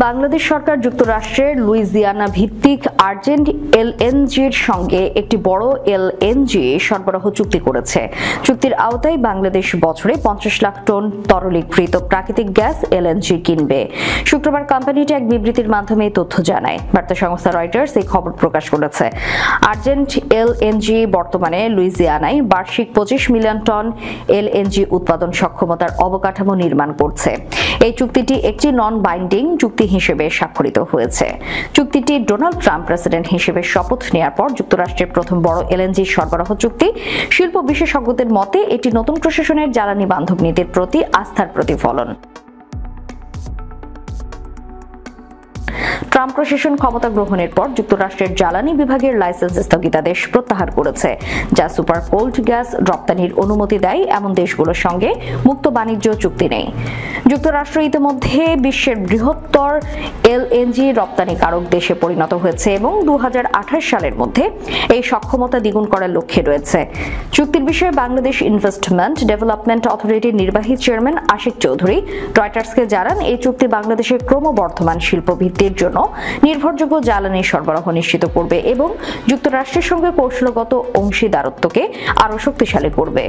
বাংলাদেশ সরকার যুক্তরাষ্ট্রের লুইজিয়ানা ভিত্তিক আর্জেন্ট এলএনজির সঙ্গে একটি বড় এলএনজি সরবরাহ চুক্তি করেছে। চুক্তির আওতায় বাংলাদেশ বছরে 50 লাখ টন তরলীকৃত প্রাকৃতিক গ্যাস এলএনজি কিনবে। শুক্রবার কোম্পানিটি এক বিবৃতির মাধ্যমে এই তথ্য জানায়। বার্তা সংস্থা রয়টার্স এই খবর প্রকাশ করেছে। আর্জেন্ট এলএনজি বর্তমানে লুইজিয়ানায় বার্ষিক 25 মিলিয়ন টন এলএনজি উৎপাদন সক্ষমতার অবকাঠামো নির্মাণ করছে। এই চুক্তিটি একটি নন বাইন্ডিং চুক্তি হিসেবে স্বাক্ষরিত হয়েছে। চুক্তিটি ডোনাল্ড ট্রাম্প প্রেসিডেন্ট হিসেবে শপথ নেওয়ার পর যুক্তরাষ্ট্রের প্রথম বড় এলএনজি সরবরাহ চুক্তি। শিল্প বিশেষজ্ঞদের মতে এটি নতুন প্রশাসনের জ্বালানি বান্ধব নীতির প্রতি আস্থার প্রতিফলন। ট্রাম্প প্রশাসন ক্ষমতা গ্রহণের পর যুক্তরাষ্ট্রের জ্বালানি বিভাগের লাইসেন্স স্থগিতাদেশ প্রত্যাহার করেছে, যা সুপার কোল্ড গ্যাস রপ্তানির অনুমতি দেয় এমন দেশগুলোর সঙ্গে মুক্ত বাণিজ্য চুক্তি নেই। যুক্তরাষ্ট্র ইতিমধ্যে বিশ্বের বৃহত্তর এলএনজি রপ্তানিকারক দেশে পরিণত হয়েছে এবং 2028 সালের মধ্যে এই সক্ষমতা দ্বিগুণ করার লক্ষ্যে রয়েছে। চুক্তির বিষয়ে বাংলাদেশ ইনভেস্টমেন্ট ডেভেলপমেন্ট অথরিটির নির্বাহী চেয়ারম্যান আশিক চৌধুরী রয়টার্সকে জানান, এই চুক্তি বাংলাদেশের ক্রমবর্ধমান শিল্প ভিত্তির জন্য নির্ভরযোগ্য জ্বালানি সরবরাহ নিশ্চিত করবে এবং যুক্তরাষ্ট্রের সঙ্গে কৌশলগত অংশীদারত্বকে আরও শক্তিশালী করবে।